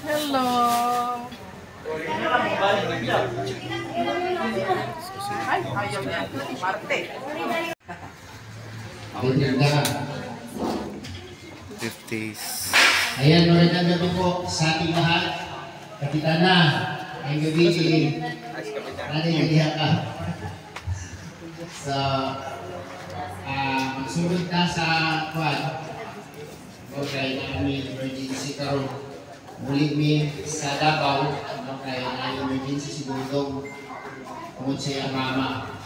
Hello. Ay, ayaw niya. Marte. Maganda. 50s. Ayan, magandang gabi po sa ating lahat. Kapitana, ang gabi nadidiha ka. So, magsunod ka sa kwan. Okay, namin emergency karon. Muli mi sa Davao. Okay, na emergency si Dudong. Kung siya ang mama.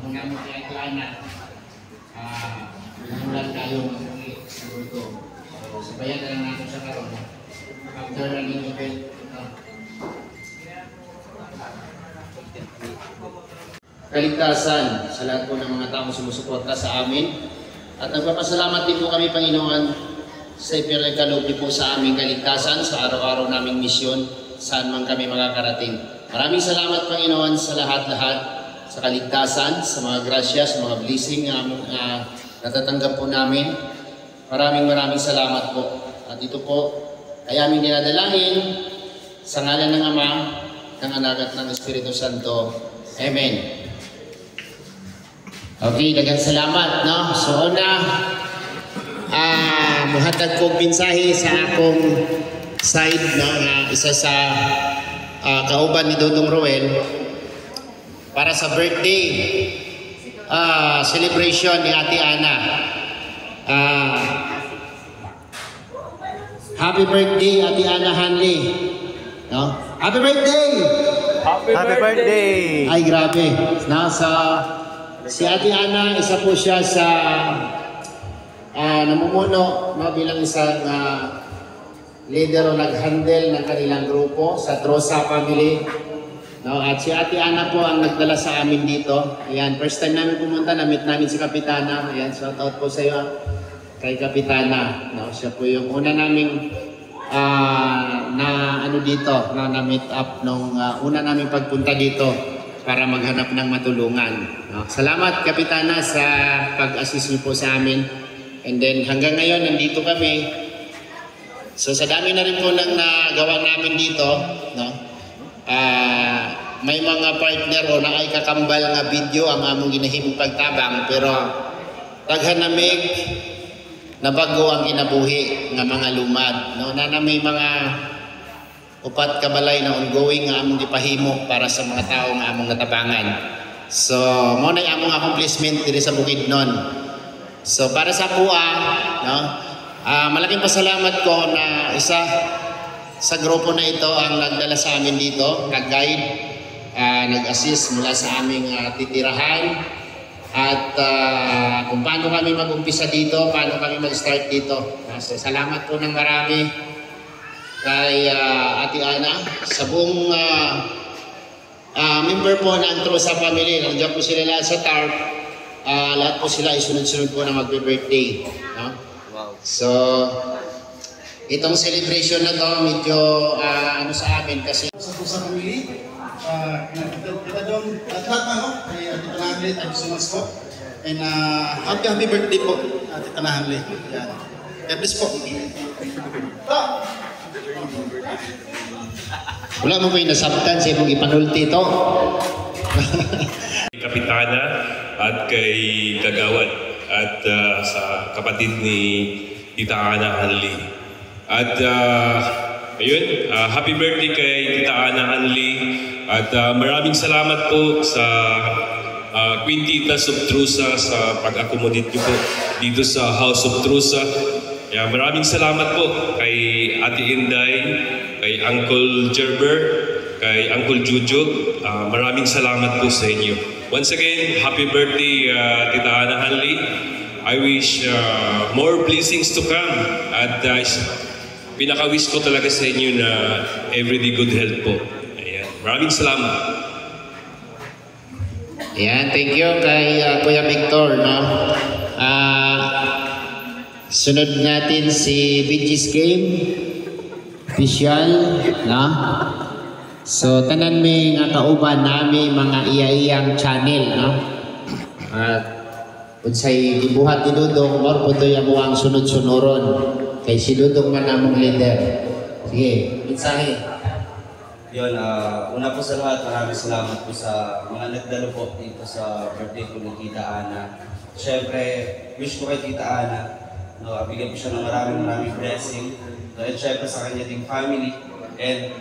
Kung namin kaya ito anak. Namulan tayo mag-uwi sa Dudong. Sabayan na lang natin sa karon. After running event. Kaligtasan sa lahat po ng mga taong sumusuporta sa amin. At nagpapasalamat din po kami, Panginoon, sa ipinagkaloob niyo po sa aming kaligtasan, sa araw-araw naming misyon, saan man kami makakarating. Maraming salamat, Panginoon, sa lahat-lahat, sa kaligtasan, sa mga grasya, sa mga blessing na natatanggap po namin. Maraming salamat po. At ito po ay aming dinadalangin sa ngalan ng Ama, ng Anak at ng Espiritu Santo. Amen. Okay, daghang salamat, no? So, muhatag kong mensahe sa akong side, no? Isa sa kauban ni Dodong Roel para sa birthday celebration ni Ate Ana. Happy birthday, Ate Ana Hanley. No? Happy birthday! Happy birthday! Ay, grabe. No? Si Ate Ana, isa po siya sa namumuno, no, bilang isang leader o nag-handle ng kanilang grupo sa Trosa family. No, at si Ate Ana po ang nagdala sa amin dito. Ayan, first time namin pumunta, na-meet namin si Kapitana. Ayan, shout out po sa iyo kay Kapitana. No, siya po yung una naming na-meet up nung una naming pagpunta dito para maghanap ng matulungan. No? Salamat, Kapitana, sa pag-assist niyo po sa amin. And then hanggang ngayon, nandito kami. So sa dami na rin po nang nagawa namin dito, no? May mga partner o na ay kakambal nga video ang among ginahimong pagtabang, pero daghan namig na bago ang inabuhi nga mga lumad. No? Na may mga upat kabalay na ongoing nga among gipahimo para sa mga tao nga among natabangan. So, mo na among accomplishment diri sa Bukidnon. So, para sa PUA, no? Malaking pasalamat ko na isa sa grupo na ito ang nagdala sa amin dito, nag-guide, nag-assist mula sa aming titirahan, at kung paano kami mag-umpisa dito, paano kami mag-start dito. So, salamat po ng marami kay Ate Ana, sa buong member po ng Trosa family. Nandiyan po sila lahat sa TARP. Lahat po sila ay sunod-sunod po na magbe-birthday. No? Wow. So, itong celebration na to, medyo sa amin kasi sa Trosa family, kita doon, at lahat na, no? Kay Tita Nahanli, thank you so much po. And happy birthday po, Tita Nahanli. Yan. God bless po. wala mo kayo nasabtan sa imong ipanulti ito. Kapitana at kay Kagawad at sa kapatid ni Tita Ana Hanley. At ayun, happy birthday kay Tita Ana Hanley at maraming salamat po sa Queen Titas of Trusa sa pag-accommodate niyo po dito sa House of Trusa. Maraming salamat po kay Ate Inday, kay Uncle Gerber, kay Uncle Jujug. Maraming salamat po sa inyo. Once again, happy birthday, Tita Ana Hanley. I wish more blessings to come. At pinaka-wish ko talaga sa inyo na everyday good health po. Ayan. Maraming salamat. Ayan, thank you kay Kuya Victor. No? Sunod natin si BG's Game. official, no? So tanan mi nga kauban nami mga iya-iyang channel, no? At unsay gibuhat ni Dudong or pud ang muang sunod-sunuron kay si Dudong man among leader. Sige, mensahe. Yun, una po sa lahat, maraming salamat po sa mga nagdalo po dito sa birthday ko ng Tita Ana. Siyempre, wish ko kay Tita Ana, no, bigyan po siya ng maraming blessing. No, and siyempre sa kanya ding family. And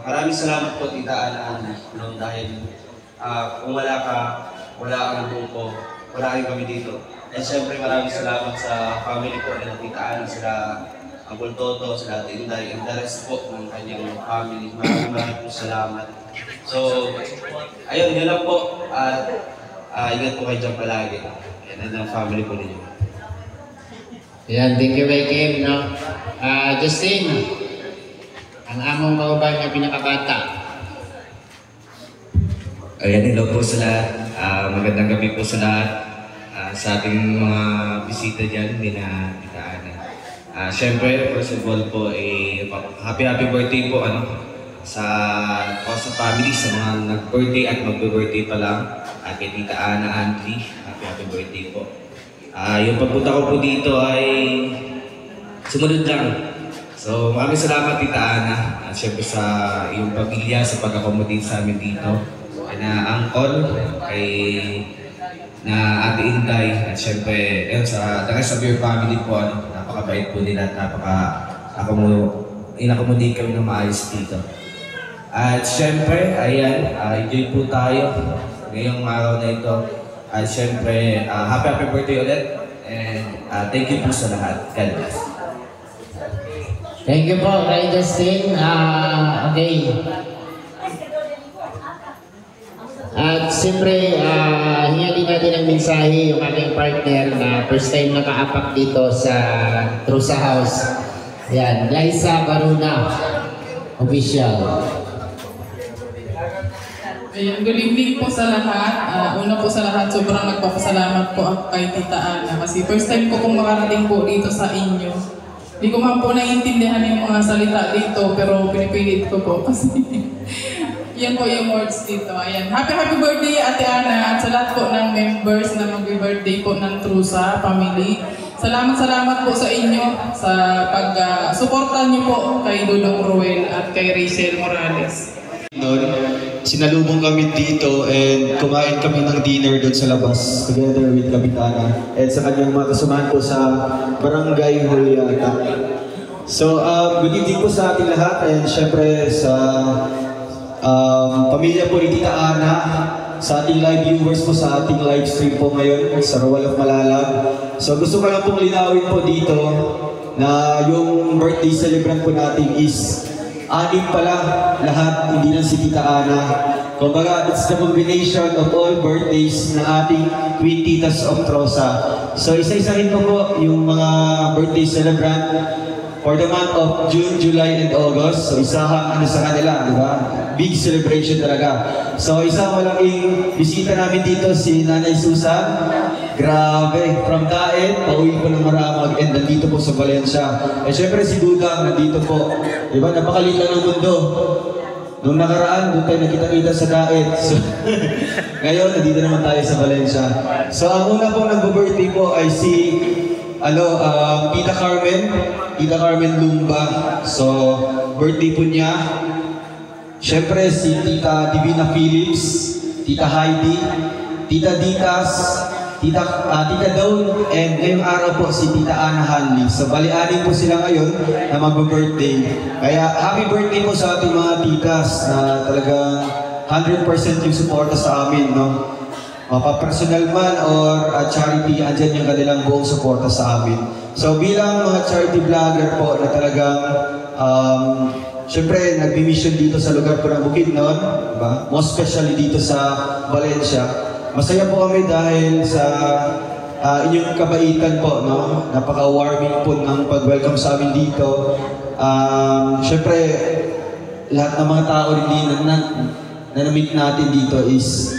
maraming salamat po Tita Ana, no, dahil kung wala ka, wala ang grupo, wala rin kami dito. And siyempre maraming salamat sa family po ng Tita Ana, sila Uncle Toto, sila Ate Inday, and the rest po ng kanyang family. Maraming po salamat. So, ayun, yun lang po. At ingat po kayo dyan palagi. Yan ang family po ninyo. Yan, thank you kay Kim, no? Justin, ang among kauban nga pinakabata. Ayan, hello po sa lahat. Magandang gabi po sa lahat. Sa ating mga bisita dyan, Tita Ana. Siyempre, first of all po, happy birthday po sa family, sa mga nag-birthday at mag-birthday pa lang. Kay Tita Ana Anthony, happy birthday po. Yung pagpunta ko po dito ay sumunod lang. So, maraming salamat Tita Ana. At siyempre sa iyong pamilya, sa pag-accommodate sa amin dito. Uncle, kay na Ate Inday, at siyempre, sa Beer family po, napakabait po nila at in-accommodate kami ng maayos dito. At siyempre, ayan, enjoy po tayo ngayong araw na ito. At siyempre, happy birthday ulit. And thank you po sa lahat. God bless. Thank you po kay Justin. Okay. At siyempre, hiyali natin ang mensahe yung aking partner na first time nakaapak dito sa Trusa House. Yan, Liza Baruna, official. Ayun, good evening po sa lahat. Una po sa lahat, sobrang nagpapasalamat po ako kay Tita Ana kasi first time ko pong makarating po dito sa inyo. Hindi ko man po naiintindihan yung mga salita dito pero pinipilit ko po kasi yan po yung words dito. Ayan. Happy birthday Ate Ana at sa lahat po ng members na mag-birthday po ng Trusa family. Salamat po sa inyo sa pag-suportan niyo po kay Dudong Ruel at kay Rachel Morales. Noon, sinalubong kami dito and kumain kami ng dinner doon sa labas together with Kapitana and sa kanyang mga kasamahan po sa Barangay Juliata. So, good evening po sa ating lahat and syempre sa pamilya po ni Tita Ana, sa ating live viewers po sa ating live stream po ngayon sa Royal of Malalag. So gusto ko lang pong linawin po dito na yung birthday celebrant po natin is anim pala lahat, hindi lang si Tita Ana. Kumbaga, it's the combination of all birthdays ng ating Twin Titas of Trosa. So isa-isahin ko po yung mga birthday celebrant for the month of June, July, and August. So isahang sa kanila, di ba? Big celebration talaga. So isang malaking bisita namin dito si Nanay Susan. Grabe, from Daet, pauwi po ng Maramag and nandito po sa Valencia. Eh syempre si Dudang nandito po. Di ba? Napakaliit lang ng mundo. Nung nakaraan, doon tayo nakita-kita sa Daet. So, ngayon, nandito naman tayo sa Valencia. So ang una pong nag-birthday po ay si Tita Carmen Lumba. So, birthday po niya. Siyempre, si Tita Divina Phillips, Tita Heidi, Tita Ditas, Tita Dawn, and ngayong araw po si Tita Ana Hanley. So, bali-anin po sila ngayon na mag-birthday. Kaya, happy birthday po sa ating mga titas na talagang 100% yung suporta sa amin, no? Mapa-personal man or charity, andyan yung kanilang buong suporta sa amin. So bilang mga charity vlogger po na talagang syempre nag-mission dito sa lugar po ng Bukidnon, diba? Most especially dito sa Valencia. Masaya po kami dahil sa inyong kabaitan po, no? Napaka-warming po ng pag-welcome sa amin dito. Syempre, lahat ng mga tao rin na na-meet natin dito is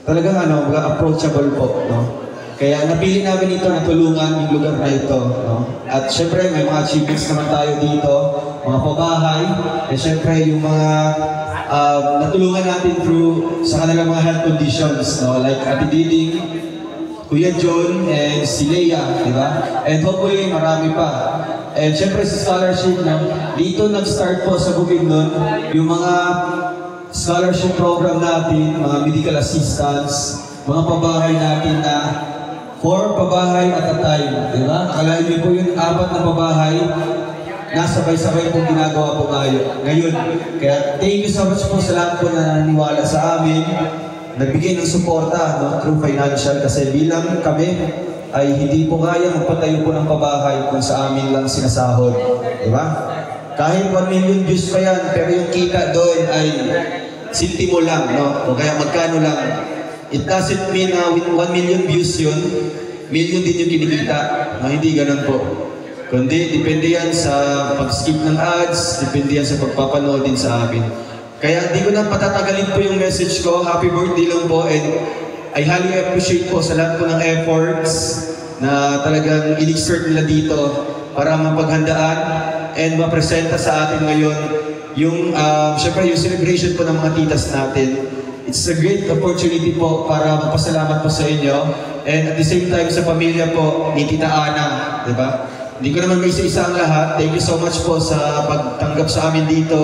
talagang approachable po, no? Kaya napili namin ito na tulungan yung lugar na ito. No? At syempre may mga achievements naman tayo dito, mga pabahay, at syempre yung mga natulungan natin through sa kanilang mga health conditions, no? Like Ate Diding, Kuya John, and si Leia, di ba? And hopefully marami pa. And syempre sa scholarship, no? Dito nag-start po sa Bukidnon yung mga scholarship program natin, mga medical assistance, mga pabahay natin na 4 pabahay at a time, di ba? Akalain niyo po yung 4 na pabahay, nasabay-sabay pong ginagawa po ngayon. Kaya thank you so much po sa lahat po na naniniwala sa amin, nagbigay ng suporta, no, through financial, kasi bilang kami ay hindi po kaya magpatayo po ng pabahay kung sa amin lang sinasahod, di ba? Kahit 1 million views pa yan, pero yung kita doon ay sintimo lang, no? O kaya magkano lang. It doesn't mean na with 1 million views yun, million din yung kinikita. No, hindi ganun po. Kundi, depende yan sa pag-skip ng ads, depende yan sa pagpapanood din sa amin. Kaya di ko na patatagalin po yung message ko. Happy birthday lang po, and I highly appreciate po sa lahat po ng efforts na talagang in-exert nila dito para mapaghandaan and mapresenta sa atin ngayon yung, syempre yung celebration po ng mga titas natin. It's a great opportunity po para magpasalamat po sa inyo, and at the same time sa pamilya po ni Tita Ana, di ba? Hindi ko naman may isa-isa ang lahat. Thank you so much po sa pagtanggap sa amin dito,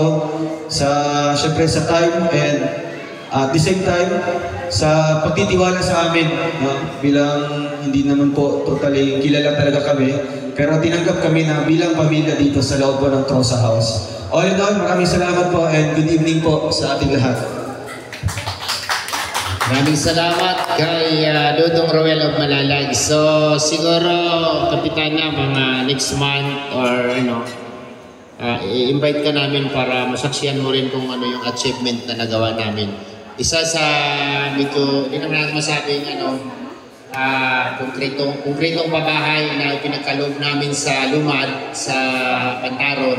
sa syempre sa time, and at the same time sa pagtitiwala sa amin, no? Bilang hindi naman po totally kilala talaga kami, pero tinanggap kami na bilang pamilya dito sa loob po ng Trosa House. All in all, maraming salamat po and good evening po sa ating lahat. Maraming salamat kay Dodong Roel of Malalag. So siguro Kapitana mga next month or i-invite ka namin para masaksihan mo rin kung ano yung achievement na nagawa namin. Isa sa medyo hindi naman natin masabing konkretong pabahay na pinagkaloob namin sa Lumad sa Pantaron.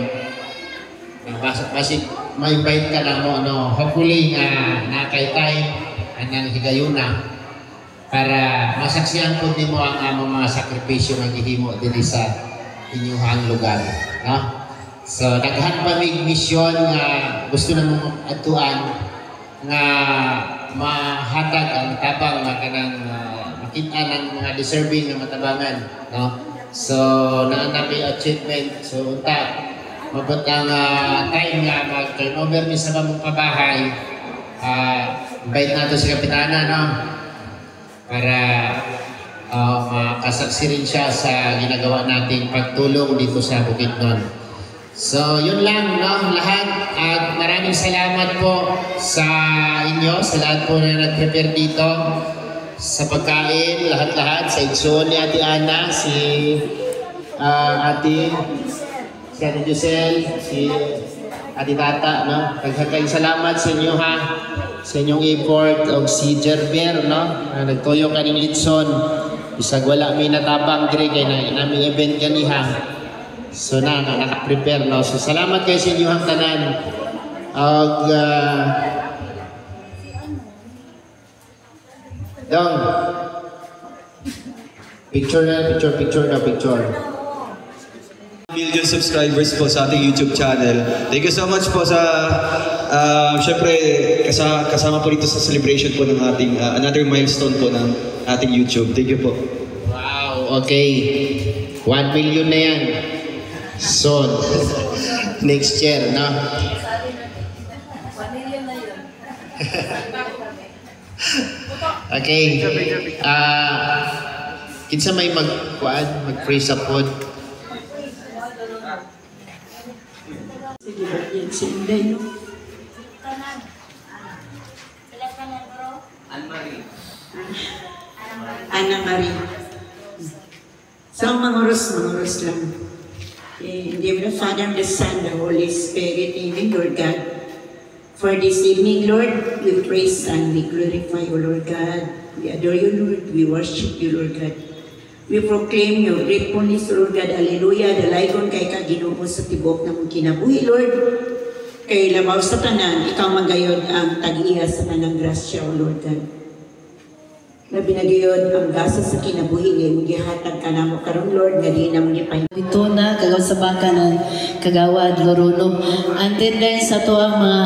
Basic ma-invite ka na mo, hopefully na kay time ng higayuna para masaksihan po din mo ang mga sakripisyo ng gihimo din sa inyong lugar, no? So daghan pa may mission nga gusto na mong atuan nga mahatag ang tabang nga kanang makita ng mga deserving na matabangan, no? So naanapi achievement, so unta mabot ang time nga mag-turnover ni sa mga pabahay. Invite nato si Kapitana, no? Para makasaksi rin siya sa ginagawa nating pagtulong dito sa Bukidnon. So, yun lang, no? Lahat. At maraming salamat po sa inyo, sa lahat po na nag-prepare dito sa pagkain, lahat-lahat. Sa Edson ni Ate Ana, si Ate Giselle, si Ate Tata, no? Kagkakayong salamat sa inyo, ha? Sa inyong effort o si Gerber, no? Nagtuyo ka ng litson. Isag wala may natabang dire kay namin event ganiha. So naka-prepare, no? So salamat kayo sa inyong tanan. Dong. Picture. Million subscribers po sa ating YouTube channel. Thank you so much po sa syempre kasama po dito sa celebration po ng ating another milestone po ng ating YouTube. Thank you po. Wow, okay. 1 million na yan. Soon. Next year, no? 1 million na yun. Okay. Kinsa may mag-pray sa pod. Yan si Inday, no? Ana Marie. So, mga oras lang. In the name of the Father, the Son, the Holy Spirit, amen, Lord God. For this evening, Lord, we praise and we glorify you, Lord God. We adore you, Lord. We worship you, Lord God. We proclaim your gratefulness, Lord God. Hallelujah. Dalaygon kay Ginoo sa tibok ng kinabuhi, Lord. Kay labaw sa tanan, ikaw magayod ang tag-iya sa manang grasya, O Lord God. na binagayod ang gasa sa kinabuhi ngayon gihatag ka namo karon Lord nga di namo gipahibaw. Ito na kagaw sa baka ng kagawad Lorono. And then sa to ang mga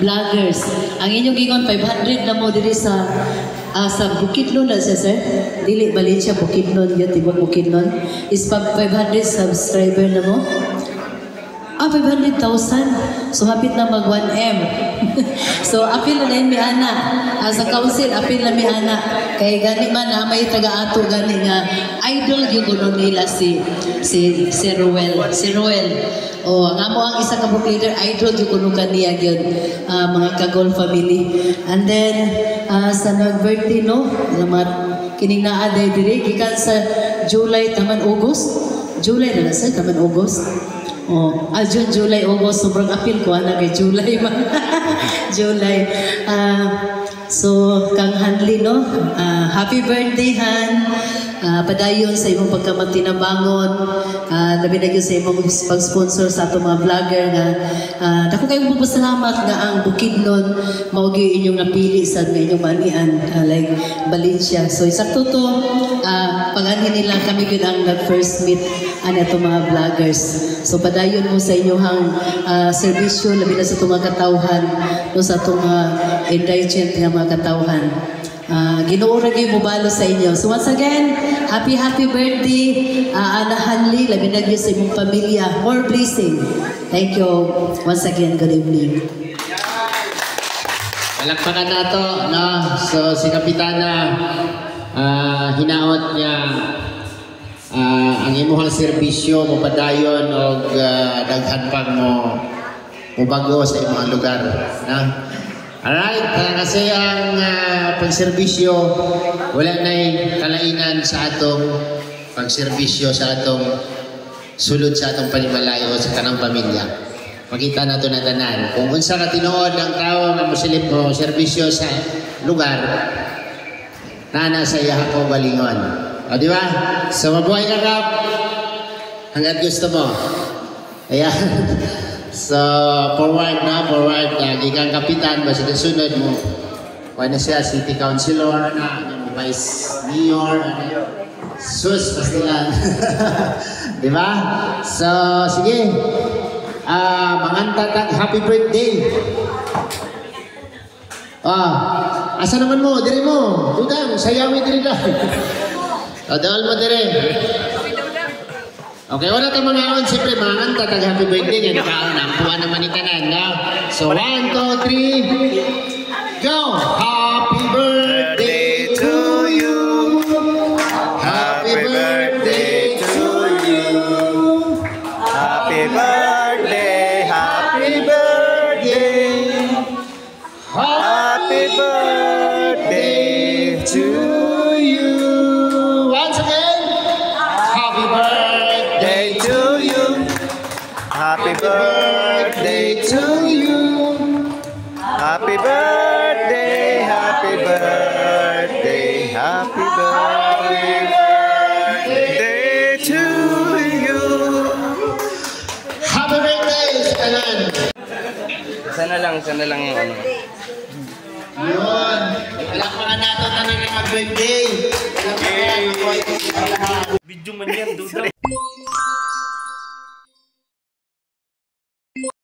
vloggers. Ang inyong gingon 500 na mo diri sa Bukidnon na siya, sir. Dili Valencia, Bukidnon yun, tibok Bukidnon. Is 500 subscriber na mo. 500,000. So, hapit na mag 1M. So, apil na yun mi ana. Sa council, apil na mi ana. Kaya gani man na may taga-ato gani nga idol yung guno nila si Ruel. Si Ruel. O, nga mo ang isa ka book leader, idol yung kuno kaniya yun. Mga Kagol family. And then, sa nag-birthday, no? Mga kining naaday diri, gikan sa July, taman August. July na sa taman August. Oh, June, July, August, sobrang apil ko, kay July man. July. So, Kang Hanli, no? Happy birthday, Han. Padayon sa imong pagkamatinabangon. Labi na yun sa imong pag-sponsor sa atong mga vlogger nga. Dako kayong magpasalamat nga ang Bukidnon maugi inyong napili sa inyong manian, like Valencia. So, isakto to, pag-ani nila kami yun ang nag-first meet itong mga vloggers. So, padayon mo sa inyong servisyo, labi na sa itong mga katawhan, no, sa itong indigent nga mga katawhan. Ginoo ra gyud mobalo sa inyo. So once again, happy birthday Ana Hanli, labi na gyud sa imong pamilya. More blessing. Thank you once again. Good evening. Palakpakan nato, no? So si Kapitana hinaot niya ang imong serbisyo mo padayon og daghan pang mo bago sa imong lugar, na. Alright, kasi ang pagserbisyo, wala na'y kalainan sa atong pagserbisyo sa atong sulod sa atong panimalayo sa kanang pamilya. Makita na ito na tanan. Kung unsa ka tinuod ang tao nga musilip mo serbisyo sa lugar, nana sa iya ko balingon. O di ba? So mabuhay ka, Kap. Hanggat gusto mo. Ayan. So, forward na, gigang kapitan, basta kasunod mo. Kaya na siya, city councilor na, vice mayor, sus, pastilan. Diba? So, sige. Manganta tag happy birthday. Asa naman mo? Diri mo. Dudang, sayawi diri lang. Dahil mo diri. Okay, wala tayong mga on. Siyempre, manganta tag happy birthday. Yan, nakaampuan naman ni tanan, no? So, 1, 2, 3, go! Happy birthday to you. Happy birthday to you. Happy birthday, happy birthday. Happy birthday to you. Once again, happy birthday to you. Happy birthday to you. Happy birthday, happy birthday, happy birthday to you. Happy birthday, Kanan. Sana lang yung ano. Yun. Palakpakan natin na mag-birthday. Video man yan, duda.